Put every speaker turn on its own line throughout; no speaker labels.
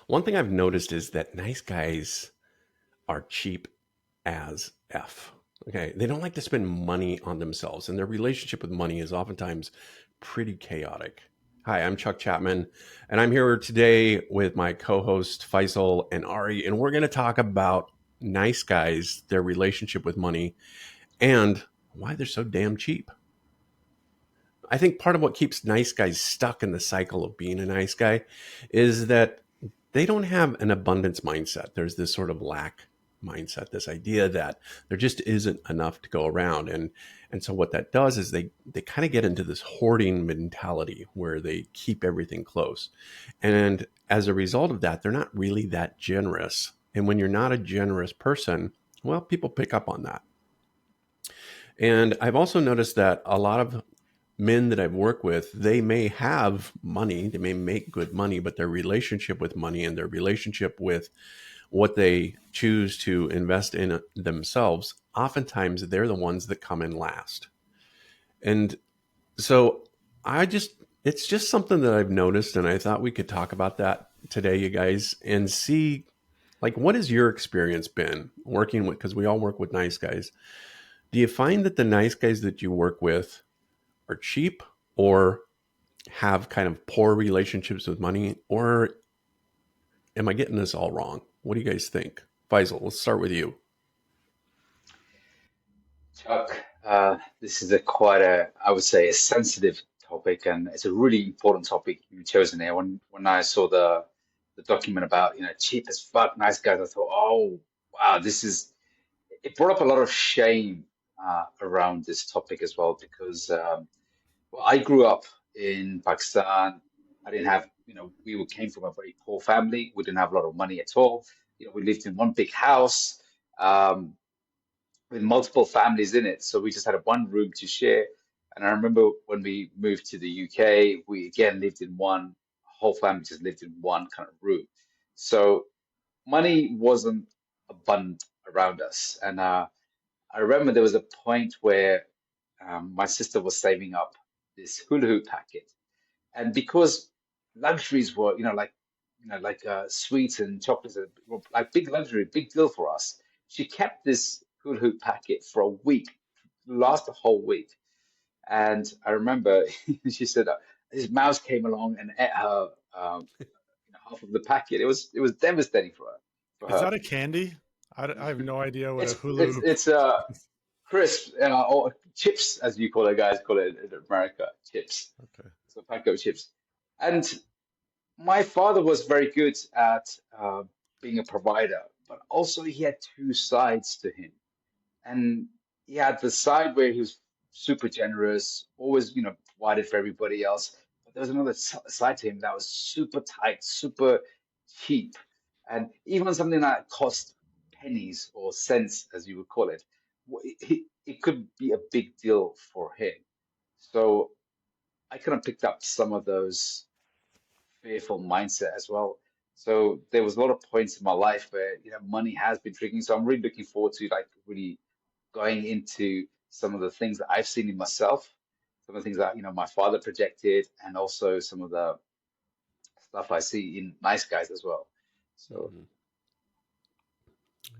One thing I've noticed is that nice guys are cheap as F. Okay. They don't like to spend money on themselves, and their relationship with money is oftentimes pretty chaotic. Hi, I'm Chuck Chapman, and I'm here today with my co host Faisal and Ari, and we're going to talk about nice guys, their relationship with money, and why they're so damn cheap. I think part of what keeps nice guys stuck in the cycle of being a nice guy is that they don't have an abundance mindset. There's this sort of lack mindset, this idea that there just isn't enough to go around. And so what that does is they kind of get into this hoarding mentality where they keep everything close. And as a result of that, they're not really that generous. And when you're not a generous person, well, people pick up on that. And I've also noticed that a lot of men that I've worked with, they may have money, they may make good money, but their relationship with money and their relationship with what they choose to invest in themselves, oftentimes they're the ones that come in last. And so it's just something that I've noticed. And I thought we could talk about that today, you guys, and see like, what has your experience been working with, because we all work with nice guys. Do you find that the nice guys that you work with are cheap or have kind of poor relationships with money, or am I getting this all wrong? What do you guys think? Faisal, let's start with you.
Chuck, this is I would say, a sensitive topic, and it's a really important topic you've chosen here. When I saw the document about, cheap as fuck, nice guys, I thought, oh, wow, it brought up a lot of shame around this topic as well, because well, I grew up in Pakistan. I didn't have, we came from a very poor family. We didn't have a lot of money at all. We lived in one big house. Um, with multiple families in it. So we just had a one room to share. And I remember when we moved to the UK, we again lived in one, whole family just lived in one kind of room. So money wasn't abundant around us. And I remember there was a point where my sister was saving up this hula hoop packet. And because luxuries were, sweets and chocolates were like big luxury, big deal for us. She kept this hula hoop packet for a week, last a whole week. And I remember she said this mouse came along and ate her half of the packet. It was devastating for her. For
Is
her,
that a candy? I have no idea what a
it's
hula
it's
hoop
it's crisp or chips as you call it, guys call it in America, chips.
Okay.
So packet of chips. And my father was very good at being a provider, but also he had two sides to him. And he had the side where he was super generous, always, provided for everybody else. But there was another side to him that was super tight, super cheap. And even something that cost pennies or cents, as you would call it, it could be a big deal for him. So I kind of picked up some of those fearful mindset as well. So there was a lot of points in my life where money has been tricky. So I'm really looking forward to like really going into some of the things that I've seen in myself, some of the things that my father projected, and also some of the stuff I see in nice guys as well. So
Mhm.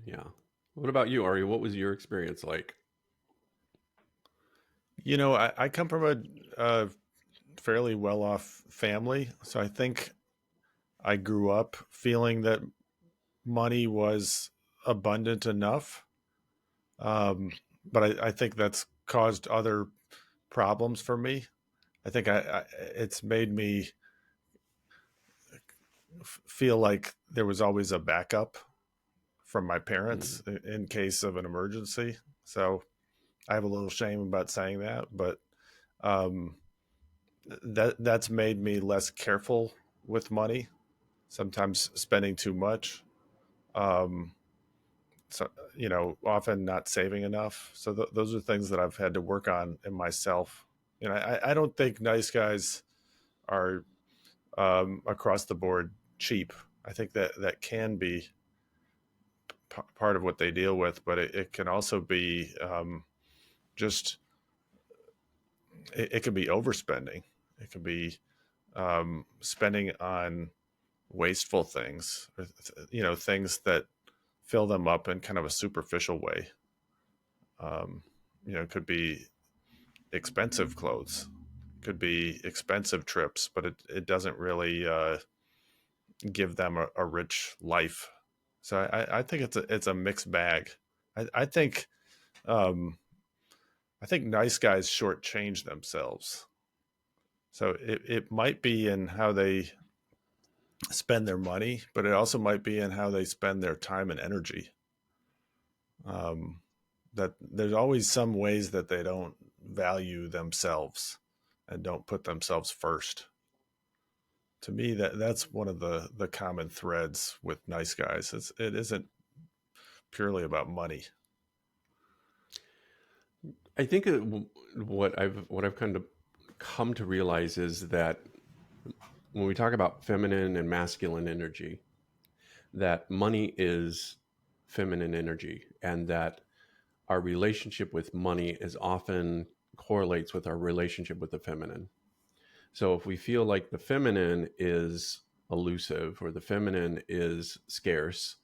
Yeah. What about you, Ari? What was your experience like?
I come from a fairly well off family. So I think I grew up feeling that money was abundant enough. Um, but I think that's caused other problems for me. I think it's made me feel like there was always a backup from my
Mm.
parents in case of an emergency. So I have a little shame about saying that, but um, that's made me less careful with money. Sometimes spending too much. Um, so often not saving enough. So those are things that I've had to work on in myself. I don't think nice guys are across the board cheap. I think that can be part of what they deal with, but it can also be just it can be overspending. It can be spending on wasteful things, or things that fill them up in kind of a superficial way. It could be expensive clothes, could be expensive trips, but it doesn't really give them a rich life. So I think it's a mixed bag. I think nice guys shortchange themselves. So it might be in how they spend their money, but it also might be in how they spend their time and energy. That there's always some ways that they don't value themselves and don't put themselves first. To me, that's one of the common threads with nice guys. It isn't purely about money.
I think what I've kind of come to realize is that when we talk about feminine and masculine energy, that money is feminine energy, and that our relationship with money is often correlates with our relationship with the feminine. So if we feel like the feminine is elusive, or the feminine is scarce,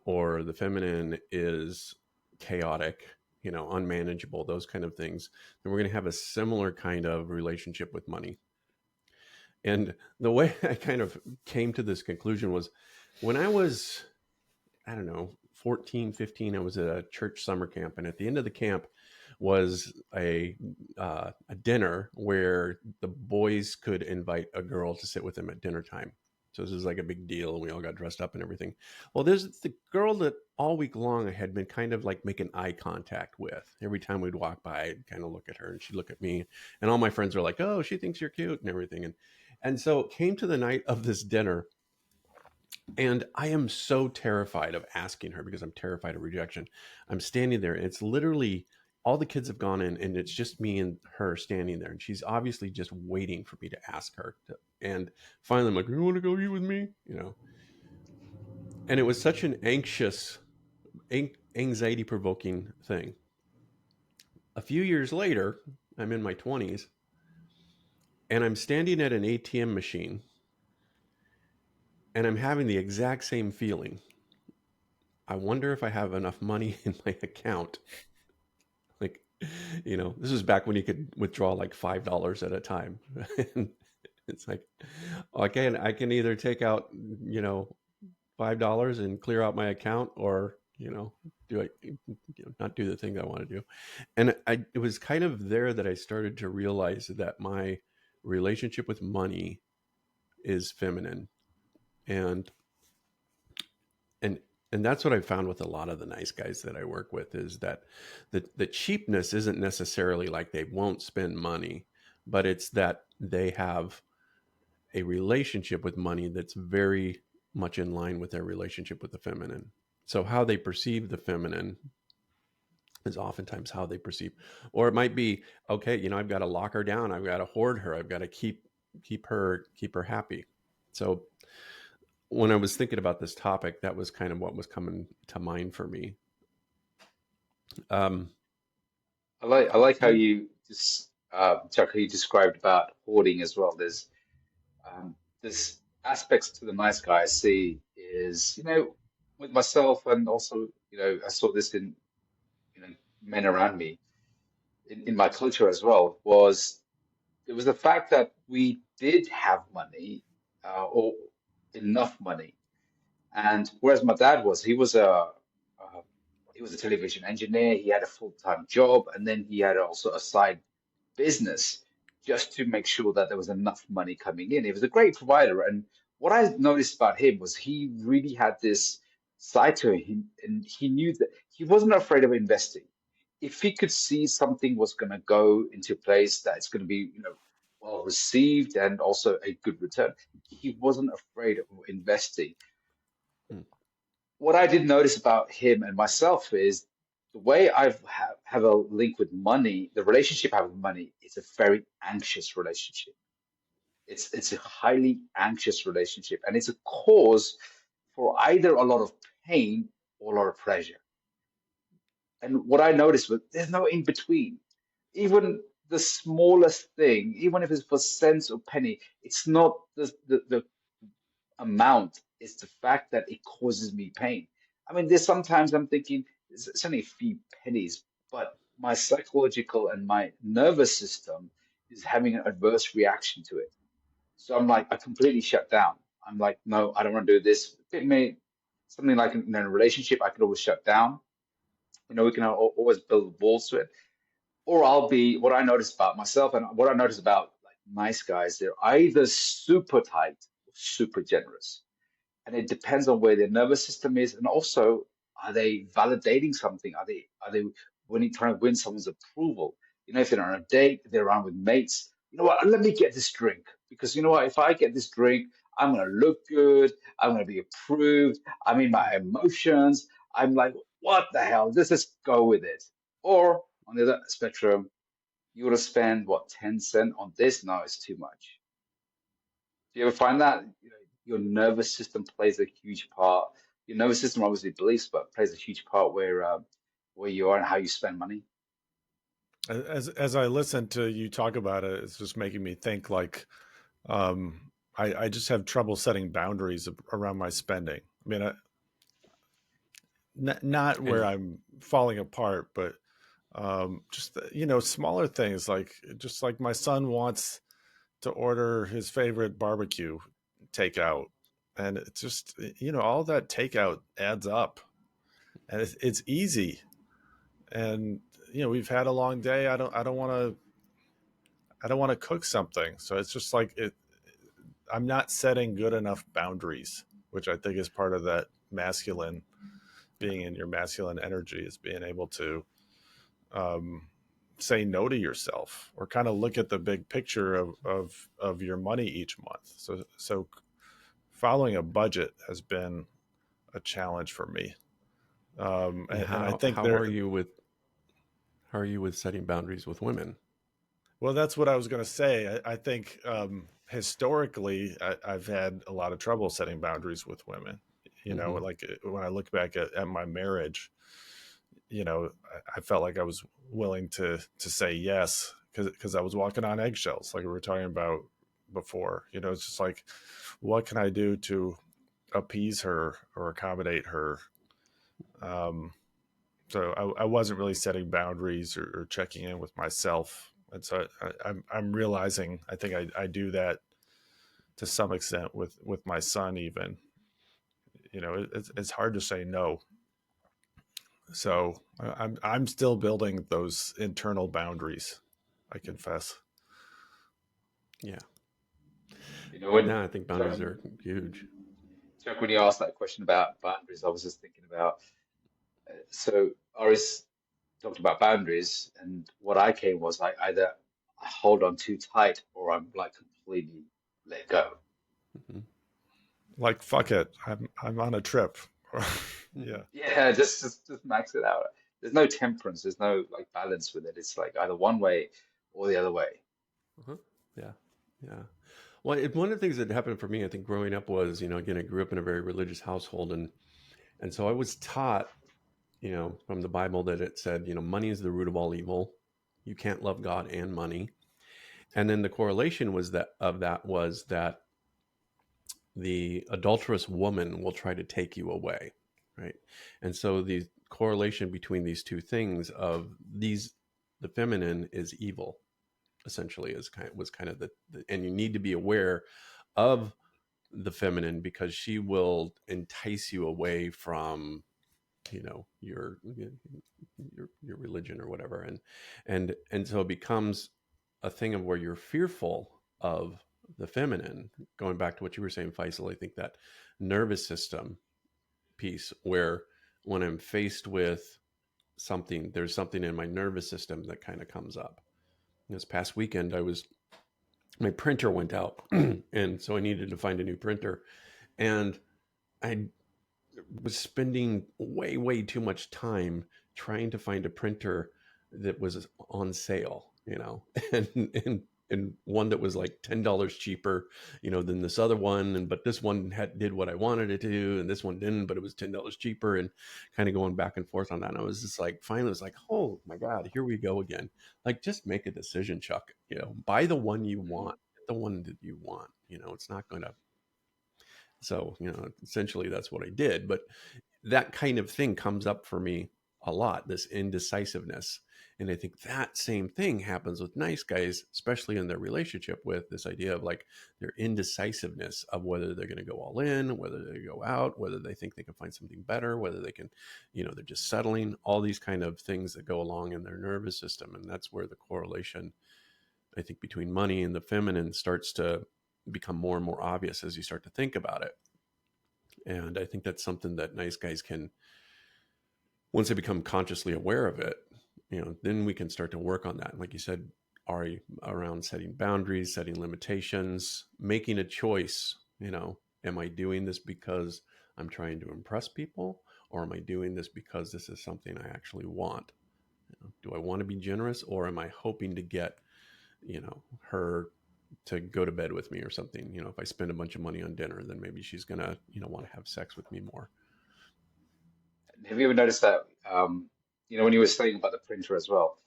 or the feminine is chaotic, unmanageable, those kind of things, then we're going to have a similar kind of relationship with money. And the way I kind of came to this conclusion was when I was, I don't know, 14, 15, I was at a church summer camp. And at the end of the camp was a dinner where the boys could invite a girl to sit with them at dinner time. So this was like a big deal, and we all got dressed up and everything. Well, there's the girl that all week long I had been kind of like making eye contact with. Every time we'd walk by, I'd kind of look at her and she'd look at me. And all my friends were like, oh, she thinks you're cute and everything. And so it came to the night of this dinner, and I am so terrified of asking her because I'm terrified of rejection. I'm standing there, and it's literally all the kids have gone in, and it's just me and her standing there. And she's obviously just waiting for me to ask her. And finally, I'm like, you want to go eat with me? And it was such an anxiety provoking thing. A few years later, I'm in my 20s, and I'm standing at an ATM machine, and I'm having the exact same feeling. I wonder if I have enough money in my account. Like, this was back when you could withdraw like $5 at a time. And it's like, okay, I can either take out, $5 and clear out my account, or, do I, not do the thing I want to do. And it was kind of there that I started to realize that my relationship with money is feminine. And and and that's what I found with a lot of the nice guys that I work with, is that the cheapness isn't necessarily like they won't spend money, but it's that they have a relationship with money that's very much in line with their relationship with the feminine. So how they perceive the feminine is oftentimes how they perceive, or it might be, okay, I've got to lock her down, I've got to hoard her, I've got to keep her happy. So when I was thinking about this topic, that was kind of what was coming to mind for me. Um,
I like how
you,
you just Chuck, how you described about hoarding as well. There's aspects to the nice guy I see is, with myself, and also, I saw this in, you know, men around me, in my culture as well, was it was the fact that we did have money, or enough money. And whereas my dad was, he was a television engineer. He had a full-time job, and then he had also a side business just to make sure that there was enough money coming in. He was a great provider. And what I noticed about him was he really had this side to him, and he knew that he wasn't afraid of investing. If he could see something was going to go into place that it's going to be, well received and also a good return, he wasn't afraid of investing.
hmm,
What I did notice about him and myself is the way have a link with money, the relationship I have with money is a very anxious relationship. It's a highly anxious relationship, and it's a cause for either a lot of pain or a lot of pleasure. And what I noticed was there's no in between. Even the smallest thing, even if it's for cents or penny, it's not the amount. It's the fact that it causes me pain. I mean, there's sometimes I'm thinking it's only a few pennies, but my psychological and my nervous system is having an adverse reaction to it. So I'm like, I completely shut down. I'm like, no, I don't want to do this. It may something like in a relationship, I could always shut down. We can always build walls to it. Or I'll be what I notice about myself and what I notice about like nice guys. They're either super tight or super generous, and it depends on where their nervous system is, and also are they validating something? Are they winning, trying to win someone's approval? If they're on a date, they're around with mates. You know what? Let me get this drink because you know what? If I get this drink, I'm gonna look good. I'm gonna be approved. I'm in my emotions. I'm like, what the hell? Let's just go with it. Or on the other spectrum, you want to spend what 10 cents on this? No, it's too much. Do you ever find that your nervous system plays a huge part? Your nervous system obviously beliefs, but plays a huge part where you are and how you spend money.
As I listen to you talk about it, it's just making me think like I just have trouble setting boundaries around my spending. I mean, not where
And
I'm falling apart, but just smaller things like just like my son wants to order his favorite barbecue takeout, and it's just all that takeout adds up, and it's easy, and we've had a long day. I don't want to cook something, so it's just like I'm not setting good enough boundaries, which I think is part of that masculine being in your masculine energy, is being able to um, say no to yourself or kind of look at the big picture of your money each month. So following a budget has been a challenge for me.
and
And I think
how are you with setting boundaries with women?
well, that's what I was going to say. I think historically, I've had a lot of trouble setting boundaries with women.
Hmm.
Like when I look back at my marriage, I felt like I was willing to say yes because I was walking on eggshells, like we were talking about before. It's just like, what can I do to appease her or accommodate her? Um, so I wasn't really setting boundaries or checking in with myself, and so I'm realizing I think I do that to some extent with my son. Even it's hard to say no. So I'm still building those internal boundaries, I confess.
Yeah.
When
No, I think
Chuck,
boundaries are huge.
Chuck, when you asked that question about boundaries, I was just thinking about so Oris talked about boundaries, and what I came was I either I hold on too tight or I'm like completely let go.
Hmm.
Like fuck it, I'm on a trip. Yeah.
Yeah, just max it out. There's no temperance. There's no like balance with it. It's like either one way or the other way.
Uh-huh. Yeah. Yeah. Well, one of the things that happened for me, I think, growing up was, again, I grew up in a very religious household, and so I was taught, from the Bible that it said, money is the root of all evil. You can't love God and money. And then the correlation was that the adulterous woman will try to take you away, right? And so the correlation between these two things the feminine is evil, essentially, was kind of and you need to be aware of the feminine because she will entice you away from your religion or whatever, and so it becomes a thing of where you're fearful of the feminine. Going back to what you were saying, Faisal, I think that nervous system piece where when I'm faced with something, there's something in my nervous system that kind of comes up. This past weekend, my printer went out, and so I needed to find a new printer, and I was spending way, way too much time trying to find a printer that was on sale, and and one that was like $10 cheaper, than this other one. And but this one did what I wanted it to do, and this one didn't, but it was $10 cheaper, and kind of going back and forth on that. And I was just like, finally, I was like, oh my God, here we go again. Like, just make a decision, Chuck. Buy the one you want, get the one that you want. It's not going to So, essentially that's what I did. But that kind of thing comes up for me a lot, this indecisiveness. And I think that same thing happens with nice guys, especially in their relationship, with this idea of like their indecisiveness of whether they're going to go all in, whether they go out, whether they think they can find something better, whether they can, they're just settling, all these kind of things that go along in their nervous system. And that's where the correlation, I think, between money and the feminine starts to become more and more obvious as you start to think about it. And I think that's something that nice guys can, once they become consciously aware of it, then we can start to work on that. And like you said, Ari, around setting boundaries, setting limitations, making a choice. Am I doing this because I'm trying to impress people, or am I doing this because this is something I actually want? Do I want to be generous, or am I hoping to get, her to go to bed with me or something? If I spend a bunch of money on dinner, then maybe she's gonna, want to have sex with me more.
Have you ever noticed that, when you were saying about the printer as well,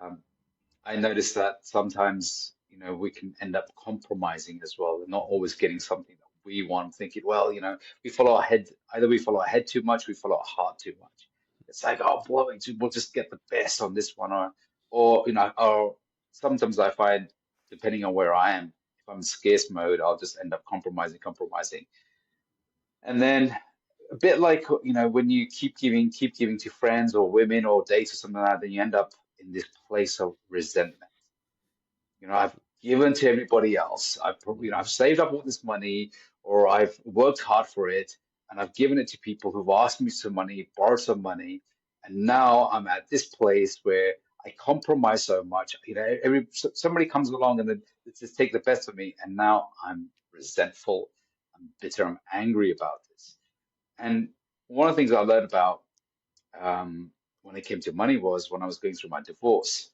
um, I noticed that sometimes, we can end up compromising as well, and not always getting something that we want, thinking, well, we follow our head, either we follow our head too much, we follow our heart too much. It's like, oh, boy, we'll just get the best on this one, or sometimes I find, depending on where I am, if I'm in scarce mode, I'll just end up compromising. And then a bit like, when you keep giving to friends or women or dates or something like that, then you end up in this place of resentment. I've given to everybody else. I've saved up all this money, or I've worked hard for it, and I've given it to people who've asked me some money, borrowed some money, and now I'm at this place where I compromise so much. Somebody comes along and then they just take the best of me, and now I'm resentful, I'm bitter, I'm angry about this. And one of the things I learned about, when it came to money, was when I was going through my divorce.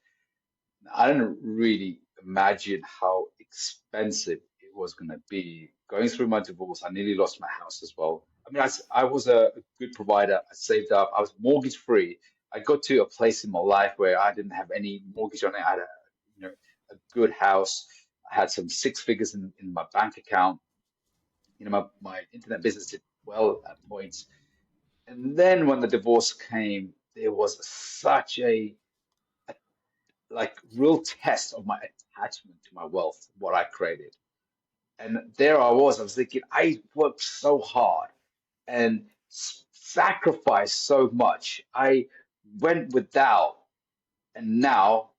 I didn't really imagine how expensive it was going to be. Going through my divorce, I nearly lost my house as well. I mean, I was a good provider. I saved up. I was mortgage free. I got to a place in my life where I didn't have any mortgage on it. I had you know, a good house. I had some six figures in my bank account. My internet business did well at points. And then when the divorce came, there was such a like real test of my attachment to my wealth, what I created. And there I was thinking, I worked so hard and sacrificed so much. I went without, and now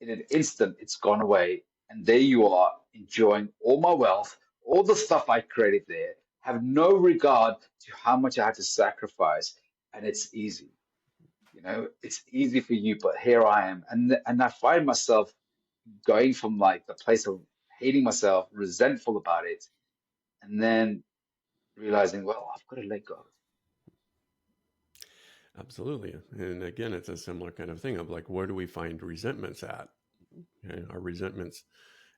in an instant, it's gone away. And there you are, enjoying all my wealth, all the stuff I created there, have no regard to how much I had to sacrifice. And it's easy. It's easy for you, but here I am. And I find myself going from like the place of hating myself, resentful about it, and then realizing, well, I've got to let go.
Absolutely. And again, it's a similar kind of thing of like, where do we find resentments at? Okay? Our resentments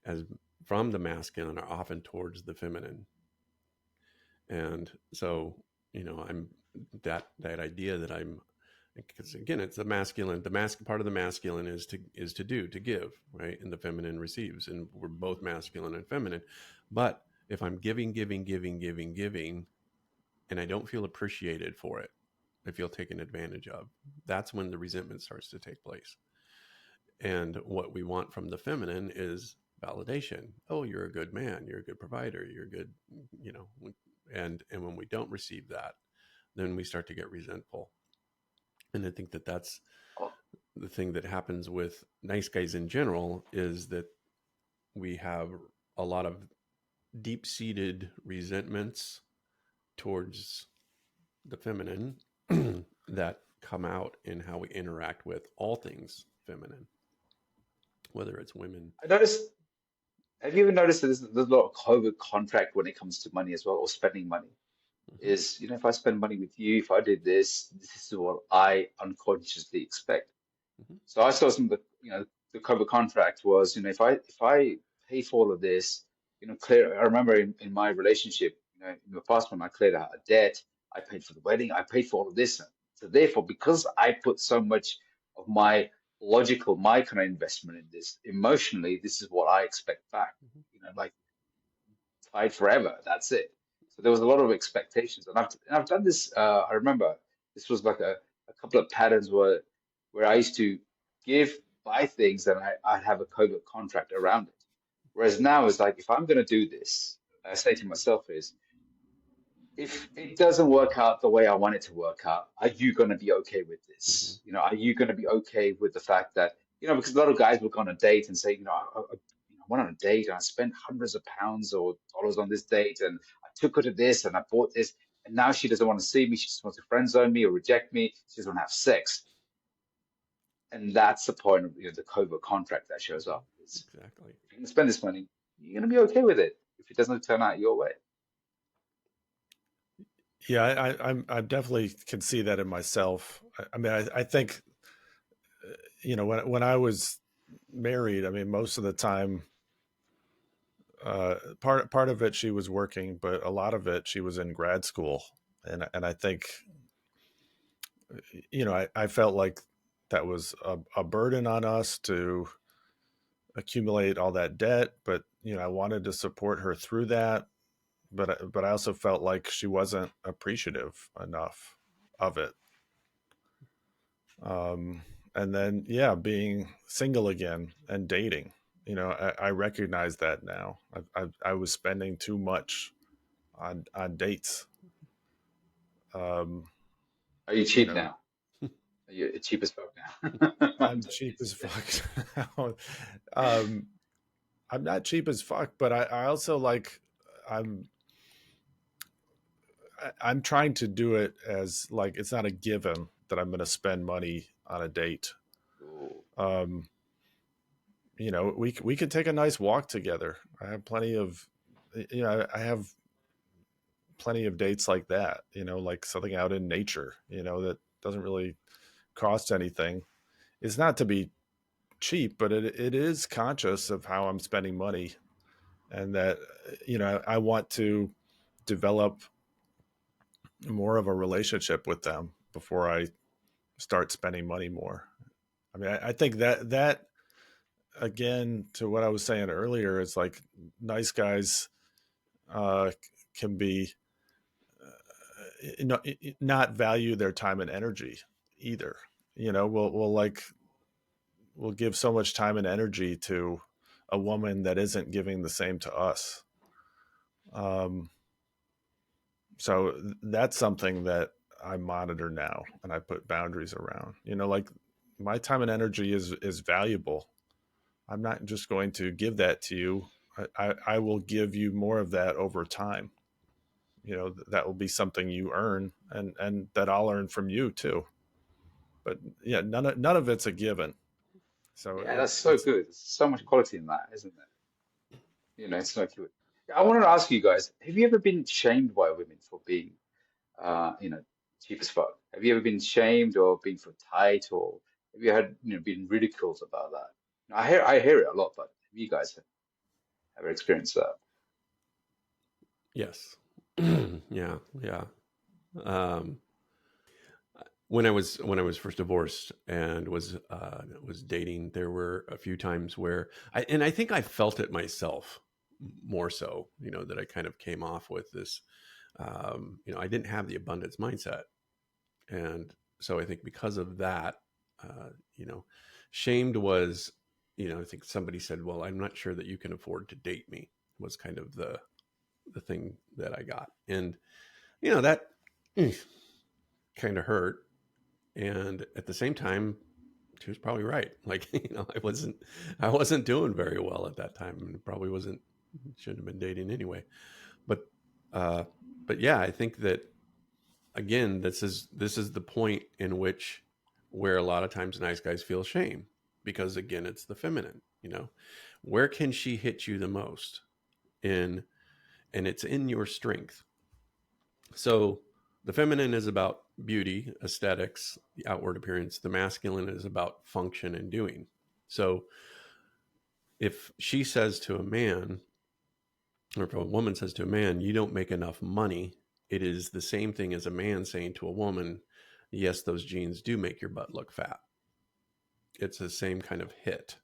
as from the masculine are often towards the feminine. And so, I'm that idea that I'm, because again, it's the masculine. Part of the masculine is to give, right? And the feminine receives, and we're both masculine and feminine. But if I'm giving, and I don't feel appreciated for it, I feel taken advantage of. That's when the resentment starts to take place. And what we want from the feminine is validation. Oh, you're a good man. You're a good provider. You're good, you know. And when we don't receive that, then we start to get resentful. And I think that that's
Oh,
the thing that happens with nice guys in general, is that we have a lot of deep-seated resentments towards the feminine that come out in how we interact with all things feminine, whether it's women.
I noticed. Have you ever noticed that there's a lot of covert contract when it comes to money as well, or spending money?
Mm-hmm.
Is, if I spend money with you, if I did this is what I unconsciously expect.
Mm-hmm.
So I saw some of the cover contract was, if I pay for all of this, clear. I remember in my relationship, in the past when I cleared out a debt, I paid for the wedding, I paid for all of this. So therefore, because I put so much of my my kind of investment in this, emotionally, this is what I expect back.
Mm-hmm.
Like tied forever. That's it. So there was a lot of expectations, and I've done this. I remember this was like a couple of patterns where I used to buy things, and I'd have a covert contract around it. Whereas now it's like, if I'm going to do this, I say to myself is, if it doesn't work out the way I want it to work out, are you going to be okay with
Mm-hmm.
this? Are you going to be okay with the fact that, because a lot of guys will go on a date and say, I went on a date and I spent hundreds of pounds or dollars on this date, and I took her to this and I bought this, and now she doesn't want to see me. She just wants to friend zone me or reject me. She doesn't want to have sex. And that's the point of the covert contract that shows up. Is,
Exactly.
if you can spend this money, you're going to be okay with it if it doesn't turn out your way.
Yeah, I definitely can see that in myself. I mean, I think, when I was married, I mean, most of the time, part of it she was working, but a lot of it she was in grad school, and I think, I felt like that was a burden on us to accumulate all that debt, but I wanted to support her through that, but I also felt like she wasn't appreciative enough of it. And then, yeah, being single again and dating, I recognize that now. I was spending too much on dates. Um,
Are you
you
cheap
know,
now? Are you cheap as fuck now? I'm
I'm cheap
joking.
as fuck. um, I'm not cheap as fuck, but I also like, I'm I'm trying to do it as like, it's not a given that I'm going to spend money on a date.
Ooh.
Um, we could take a nice walk together. I have plenty of, I have plenty of dates like that. Like something out in nature. That doesn't really cost anything. It's not to be cheap, but it is conscious of how I'm spending money, and that I want to develop more of a relationship with them before I start spending money more. I mean, I think that again, to what I was saying earlier, is like, nice guys uh, can be not value their time and energy either. We'll give so much time and energy to a woman that isn't giving the same to us. Um, so that's something that I monitor now, and I put boundaries around. Like, my time and energy is valuable. I'm not just going to give that to you. I will give you more of that over time. That will be something you earn, and that I'll earn from you too. But yeah, none of it's a given. So
Yeah, that's so
it's
good. There's so much quality in that, isn't there? It's not good. I wanted to ask you guys, have you ever been shamed by women for being, uh, you know, cheap as fuck? Have you ever been shamed or been for tight, or have you had, been ridiculed about that? I hear it a lot, but have you guys ever experienced that?
Yes. Yeah. Yeah. Um, when I was first divorced and was dating, there were a few times where I think I felt it myself more so, that I kind of came off with this, I didn't have the abundance mindset. And so I think because of that, uh, you know, shamed was, I think somebody said, well, I'm not sure that you can afford to date me, was kind of the thing that I got. And, that kind of hurt. And at the same time, she was probably right. Like, I wasn't doing very well at that time, and probably shouldn't have been dating anyway. But, uh, but yeah, I think that, again, this is the point in which, where a lot of times nice guys feel shame, because again, it's the feminine. Where can she hit you the most in, and it's in your strength. So the feminine is about beauty, aesthetics, the outward appearance. The masculine is about function and doing. So if she says to a man, or if a woman says to a man, you don't make enough money, it is the same thing as a man saying to a woman, yes, those jeans do make your butt look fat. It's the same kind of hit,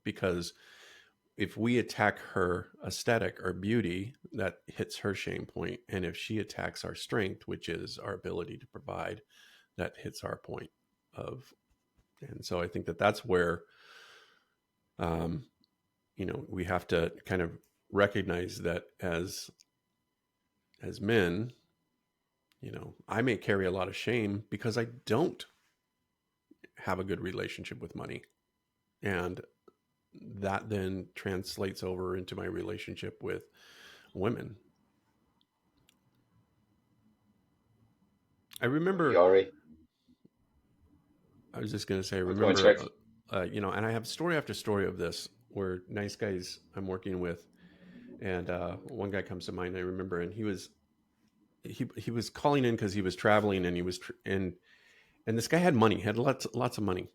because if we attack her aesthetic or beauty, that hits her shame point, and if she attacks our strength, which is our ability to provide, that hits our point of. And so I think that that's where, um, we have to kind of recognize that as men, I may carry a lot of shame because I don't have a good relationship with money, and that then translates over into my relationship with women. I
Got you,
remember,
Ari.
I was just going to say, I
Go on,
remember,
Chuck.
and I have story after story of this where nice guys I'm working with, and one guy comes to mind. I remember, and he was calling in because he was traveling, and he was and this guy had money, had lots of money,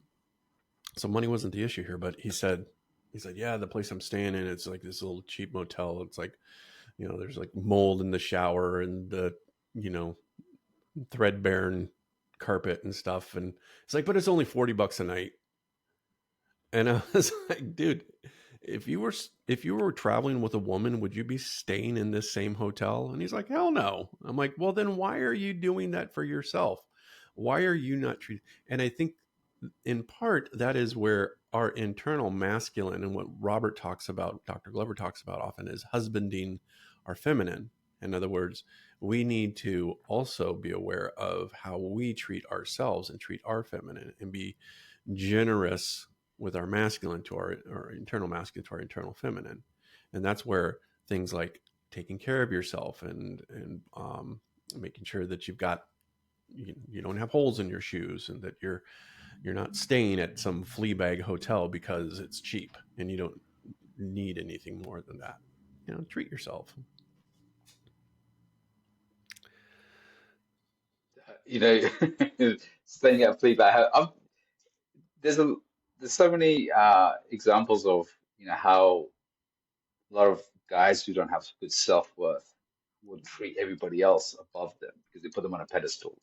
so money wasn't the issue here. But he said, yeah, the place I'm staying in, it's like this little cheap motel. It's like, there's like mold in the shower and the you know threadbare carpet and stuff, and it's like, but it's only $40 a night. And I was like, dude, if you were traveling with a woman, would you be staying in this same hotel? And he's like, hell no. I'm like, well, then why are you doing that for yourself? Why are you not treating? And I think in part that is where our internal masculine, and what Robert talks about, Dr. Glover talks about often, is husbanding our feminine. In other words, we need to also be aware of how we treat ourselves and treat our feminine, and be generous with our masculine to our internal masculine to our internal feminine. And that's where things like taking care of yourself and making sure that you don't have holes in your shoes, and that you're not staying at some flea bag hotel because it's cheap and you don't need anything more than that. Treat yourself.
You know, staying at Fleabag. There's a there's so many examples of how a lot of guys who don't have good self-worth would treat everybody else above them because they put them on a pedestal.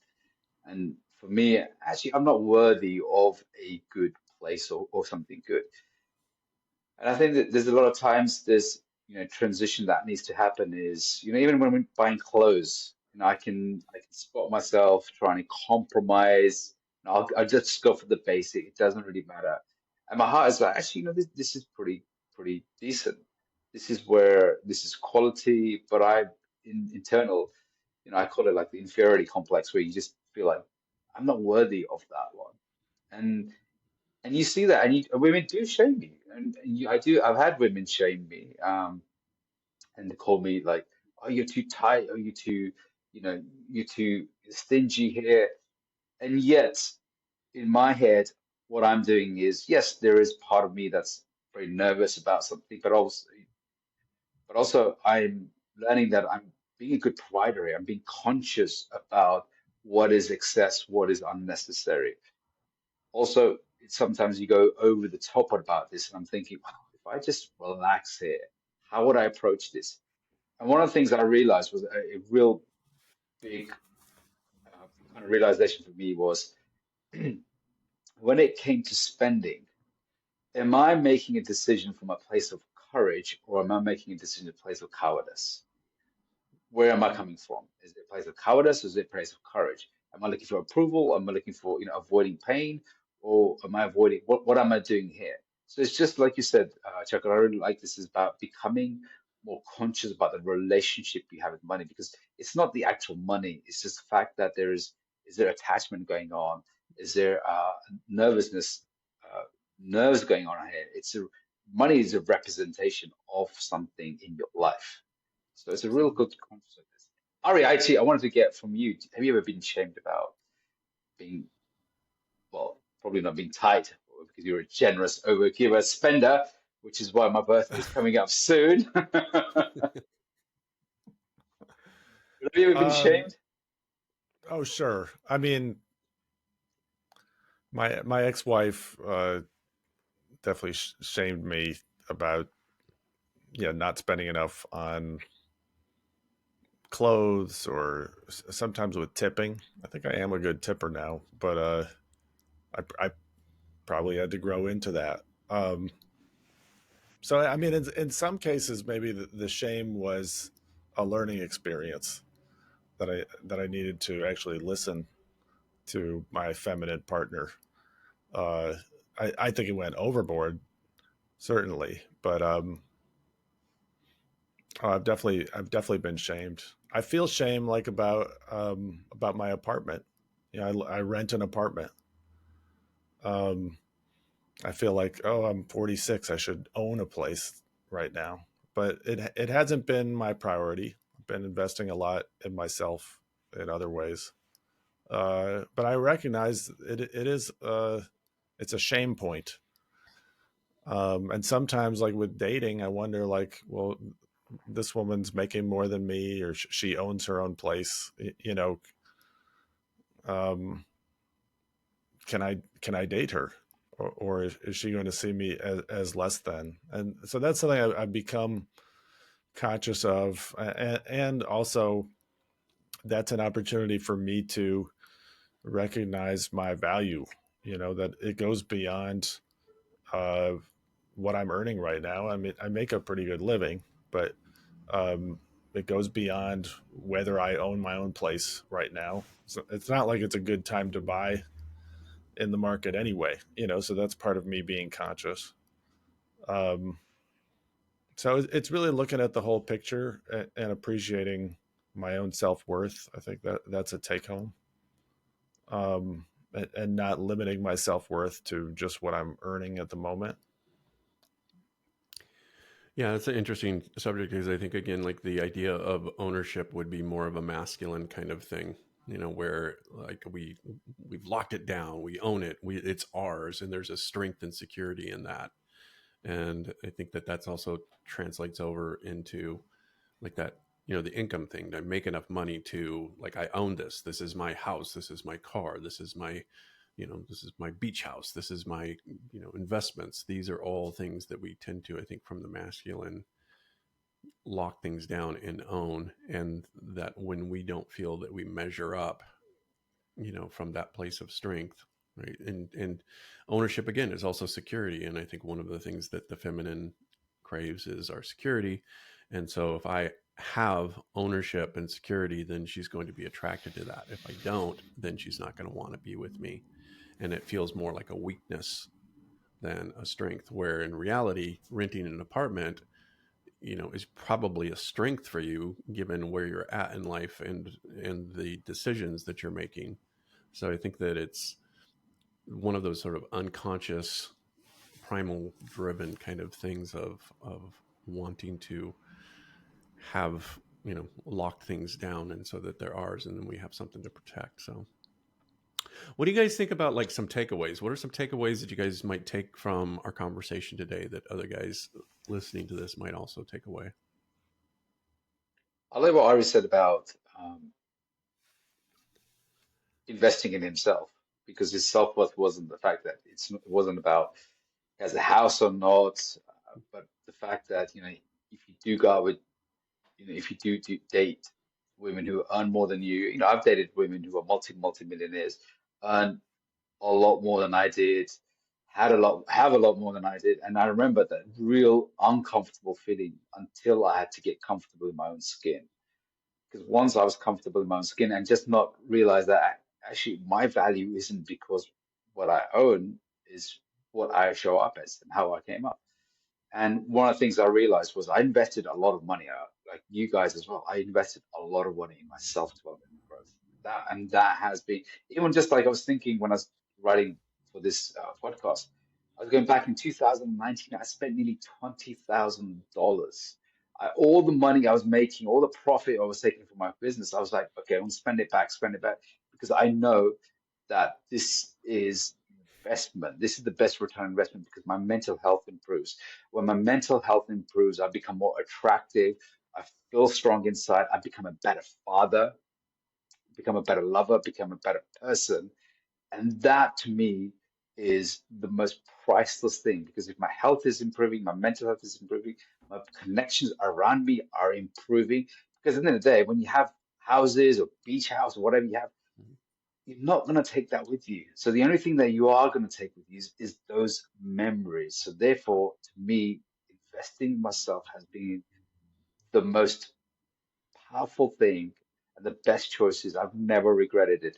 And for me, actually, I'm not worthy of a good place or something good. And I think that there's a lot of times this, transition that needs to happen is, even when we're buying clothes, I can spot myself trying to compromise. I'll just go for the basic. It doesn't really matter. And my heart is like, actually, this is pretty decent. This is quality, but internal, I call it like the inferiority complex, where you just feel like I'm not worthy of that one. And and you see that, and women do shame me, and I've had women shame me, and they call me like, oh, you're too tight, or you know, you're too stingy here, and yet in my head, what I'm doing is, yes, there is part of me that's very nervous about something, but also I'm learning that I'm being a good provider here. I'm being conscious about what is excess, what is unnecessary. Also, sometimes you go over the top about this, and I'm thinking, wow, if I just relax here, how would I approach this? And one of the things I realized was a real big kind of realization for me was when it came to spending, am I making a decision from a place of courage, or am I making a decision from a place of cowardice? Where am I coming from? Is it a place of cowardice, or is it a place of courage? Am I looking for approval? Am I looking for, avoiding pain, or am I avoiding what am I doing here? So it's just like you said, Chuck, and I really like this, is about becoming more conscious about the relationship you have with money, because it's not the actual money. It's just the fact that is there attachment going on? Is there nervousness, uh, nerves going on here? Money is a representation of something in your life. So it's a real good concept. Ari, actually, I wanted to get from you, have you ever been shamed about being, well, probably not being tight, because you're a generous overgiver spender, which is why my birthday is coming up soon. Have you ever been
Um,
shamed?
oh, sure. I mean, my ex-wife definitely shamed me about not spending enough on clothes, or sometimes with tipping. I think I am a good tipper now, but I probably had to grow into that. Um, So I mean, in some cases, maybe the shame was a learning experience that I needed to actually listen to my feminine partner. Uh, I think it went overboard, certainly, but I've definitely been shamed. I feel shame like about my apartment. You know, I rent an apartment. Um, I feel like, oh, I'm 46. I should own a place right now, but it hasn't been my priority. I've been investing a lot in myself in other ways. But I recognize it is it's a shame point. And sometimes, like with dating, I wonder, like, well, this woman's making more than me, or she owns her own place. You know, um, can I date her, or is she going to see me as less than? And so that's something I've become conscious of, and also that's an opportunity for me to recognize my value. You know, that it goes beyond uh, what I'm earning right now. I mean, I make a pretty good living, but um, it goes beyond whether I own my own place right now. So it's not like it's a good time to buy in the market anyway, you know, so that's part of me being conscious. Um, so it's really looking at the whole picture and appreciating my own self-worth. I think that that's a take home. And not limiting my self-worth to just what I'm earning at the moment.
Yeah, that's an interesting subject because I think again, like the idea of ownership would be more of a masculine kind of thing, you know, where like we've locked it down, we own it, it's ours, and there's a strength and security in that. And I think that that's also translates over into like that, you know, the income thing. I make enough money to like I own this. This is my house. This is my car. This is my, you know, this is my beach house. This is my, you know, investments. These are all things that we tend to, I think, from the masculine lock things down and own, and that when we don't feel that we measure up, you know, from that place of strength, right? And ownership again is also security, and I think one of the things that the feminine craves is our security. And so if I have ownership and security, then she's going to be attracted to that. If I don't, then she's not going to want to be with me, and it feels more like a weakness than a strength, where in reality renting an apartment, you know, is probably a strength for you given where you're at in life and the decisions that you're making. So I think that it's one of those sort of unconscious primal driven kind of things of wanting to have, you know, locked things down and so that they're ours and then we have something to protect. So what do you guys think about like some takeaways? What are some takeaways that you guys might take from our conversation today that other guys listening to this might also take away?
I like what Ari said about um, investing in himself because his self-worth wasn't the fact that it wasn't about he has a house or not, but the fact that if you do go out with if you do date women who earn more than you, I've dated women who are multi-millionaires, earn a lot more than I did, have a lot more than I did, and I remember that real uncomfortable feeling until I had to get comfortable in my own skin. Because once I was comfortable in my own skin and just not realize that actually my value isn't because what I own is what I show up as and how I came up. And one of the things I realized was I invested a lot of money, like you guys as well. I invested a lot of money in my self-development and growth. That has been even just like I was thinking when I was writing for this podcast. I was going back in 2019. I spent nearly $20,000. All the money I was making, all the profit I was taking from my business, I was like, okay, I'm gonna spend it back, because I know that this is investment. This is the best return on investment because my mental health improves. When my mental health improves, I become more attractive. I feel strong inside. I become a better father, become a better lover, become a better person. And that to me is the most priceless thing because if my health is improving, my mental health is improving, my connections around me are improving. Because at the end of the day, when you have houses or beach house or whatever you have, you're not going to take that with you. So the only thing that you are going to take with you is those memories. So therefore, to me, investing in myself has been the most powerful thing and the best choices. I've never regretted it.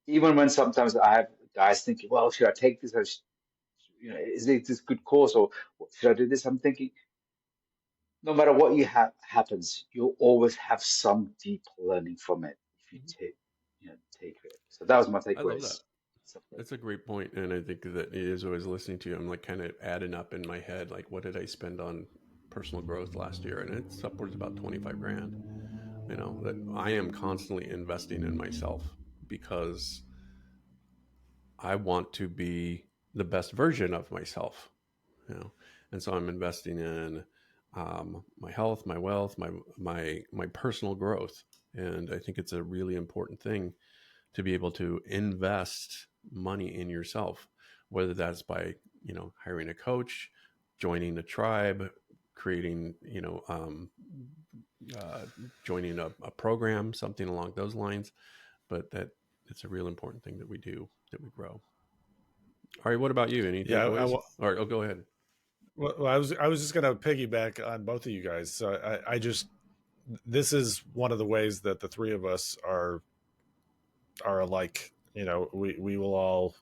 Even when sometimes I have guys thinking, well, should I take this? Or, is this good course, or should I do this? I'm thinking, no matter what you have happens, you'll always have some deep learning from it if you take it. So that was my
I love that.
takeaways.
That's a great point, and I think that as I was listening to you, I'm like kind of adding up in my head, like what did I spend on personal growth last year, and it's upwards about 25 grand. You know, that I am constantly investing in myself because I want to be the best version of myself. You know, and so I'm investing in my health, my wealth, my personal growth, and I think it's a really important thing to be able to invest money in yourself, whether that's by, hiring a coach, joining a tribe, creating, uh, joining a program, something along those lines. But that it's a real important thing that we do, that we grow. All right. What about you? Any
Yeah,
takeaways? All right. Oh, go ahead.
well, I was just going to piggyback on both of you guys. So I just, this is one of the ways that the three of us are alike. We will all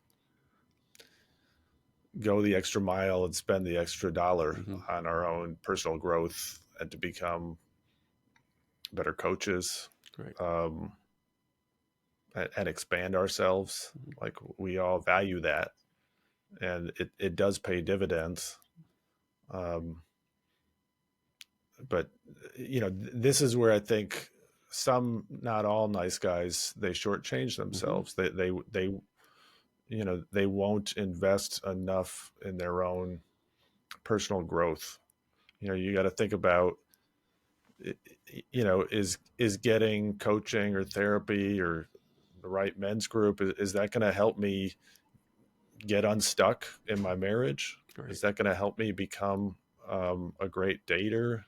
go the extra mile and spend the extra dollar
Mm-hmm.
on our own personal growth and to become better coaches,
Right.
and expand ourselves.
Mm-hmm.
Like, we all value that, and it does pay dividends. But this is where I think some, not all nice guys, they shortchange themselves.
Mm-hmm.
They won't invest enough in their own personal growth. You got to think about, is getting coaching or therapy or the right men's group, is that going to help me get unstuck in my marriage?
Right.
Is that going to help me become a great dater?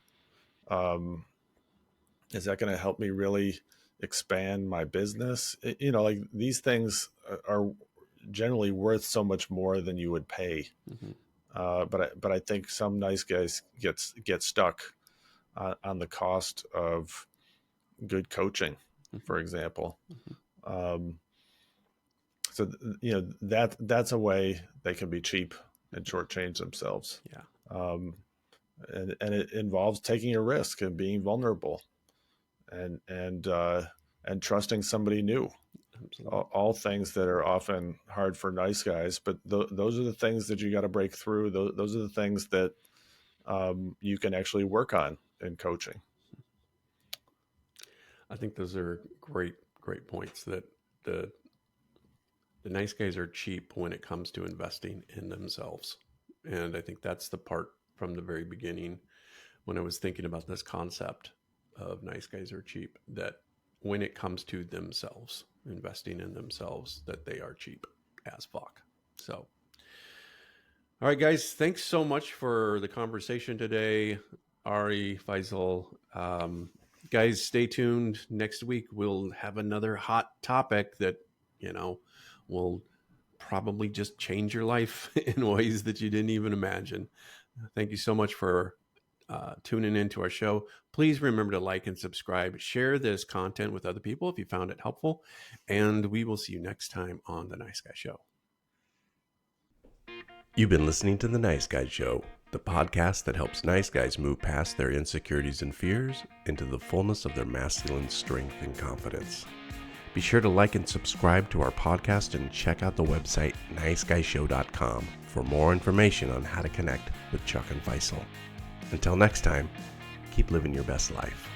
Is that going to help me really expand my business? Like, these things are generally worth so much more than you would pay.
Mm-hmm.
But I think some nice guys get stuck on the cost of good coaching,
Mm-hmm.
for example.
Mm-hmm.
So that's a way they can be cheap and shortchange themselves.
Yeah.
And it involves taking a risk and being vulnerable, and trusting somebody new.
Absolutely.
All things that are often hard for nice guys, but those are the things that you got to break through. Those are the things that you can actually work on in coaching.
I think those are great points. That the nice guys are cheap when it comes to investing in themselves, and I think that's the part from the very beginning when I was thinking about this concept of nice guys are cheap. That when it comes to themselves, investing in themselves, that they are cheap as fuck. So, all right, guys, thanks so much for the conversation today, Ari, Faisal. Guys, stay tuned. Next week, we'll have another hot topic that, will probably just change your life in ways that you didn't even imagine. Thank you so much for tuning into our show. Please remember to like and subscribe. Share this content with other people if you found it helpful. And we will see you next time on The Nice Guy Show. You've been listening to The Nice Guy Show, the podcast that helps nice guys move past their insecurities and fears into the fullness of their masculine strength and confidence. Be sure to like and subscribe to our podcast and check out the website niceguyshow.com for more information on how to connect with Chuck and Faisal. Until next time, keep living your best life.